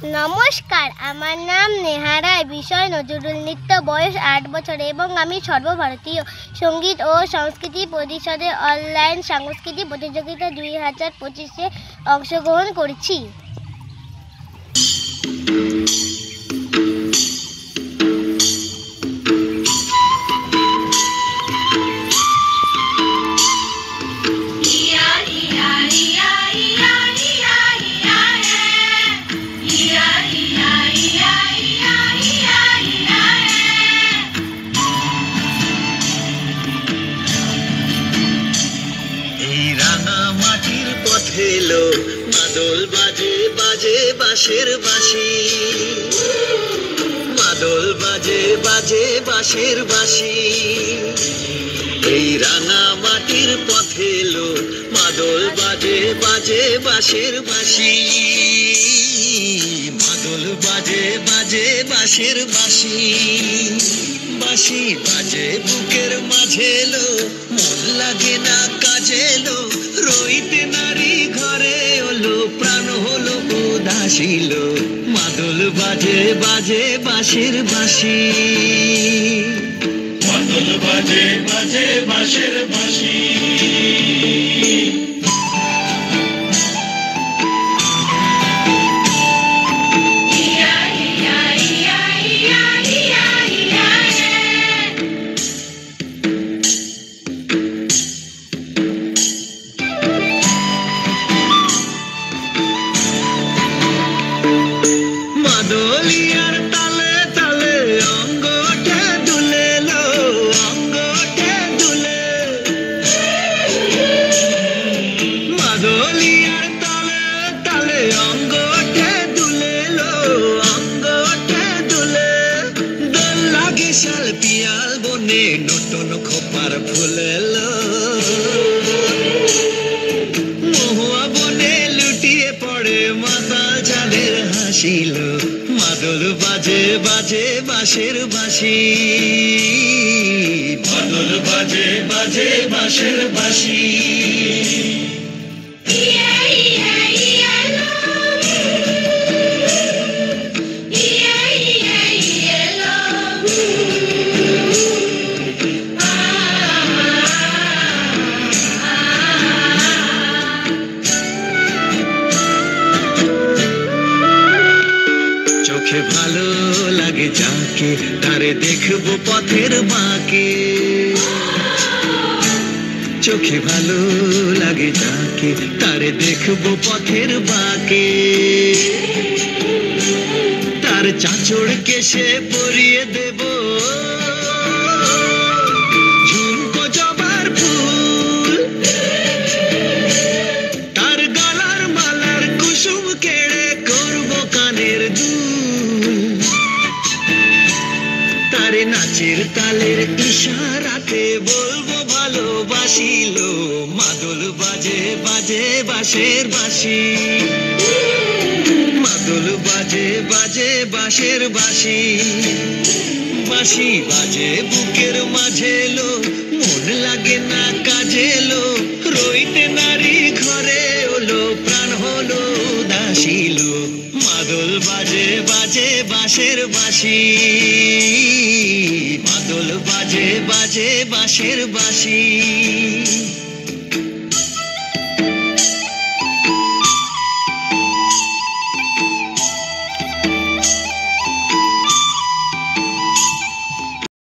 নমস্কার, আমার নাম নেহা রায়। বিষয় নজরুল নৃত্য। বয়স 8 বছর এবং আমি সর্বভারতীয় সঙ্গীত ও সংস্কৃতি পরিষদের অনলাইন সাংস্কৃতিক প্রতিযোগিতা 2025-এ অংশগ্রহণ করেছি। মাদল বাজে বাজে বাঁশের বাঁশি, মাদল বাজে বাজে বাঁশের বাঁশি। এই রাঙা মাটির পথে এলো মাদল বাজে বাজে বাঁশের বাঁশি, মাদল বাজে বাজে বাঁশের বাঁশি। বাঁশি বাজে বুকের মাঝে এলো, মন লাগে না কাজে এলো, রইতে নারী ঘরে হলো, প্রাণ হলো উদাসীল। মাদল বাজে বাজে বাঁশের বাঁশি, মাদল বাজে বাজে বাঁশের বাঁশি। মাদলিয়ার তালে তালে অঙ্গটা দুলে লো, অঙ্গটা দুলে। মাদলিয়ার তালে তালে অঙ্গটা দুলে লো, অঙ্গটা দুলে। দোল লাগে শাল পিয়াল বনে, নতুন খোপার ফুলে লো, মহুয়া বনে লুটিয়ে পড়ে মাতাল চাঁদের হাসিল। মাদল বাজে বাজে বাঁশের বাঁশি, মাদল বাজে বাজে বাঁশের বাঁশি। চোখে ভালো লাগে যাকে, তারে দেখবো পথের বাঁকে। চোখে ভালো লাগে যাকে, তারে দেখবো পথের বাঁকে। তার চাঁচড় কেশে পরিয়ে দেব ঝুমকো জবার ফুল, তার গলার মালার কুসুম কেড়ে করবো কানের দুল। তারে নাচের তালের ইশারাতে বলবো ভালোবাসিল। মাদল বাজে বাজে বাঁশের বাঁশি, মাদল বাজে বাজে বাঁশের বাঁশি। বাঁশি বাজে বুকের মাঝে এলো, মন লাগে না কাজে এলো, রইতে নারী ঘরে হলো, প্রাণ হলো উদাসীল। মাদল বাজে বাজে বাঁশের বাঁশি, মাদল বাজে বাজে বাঁশের বাঁশি।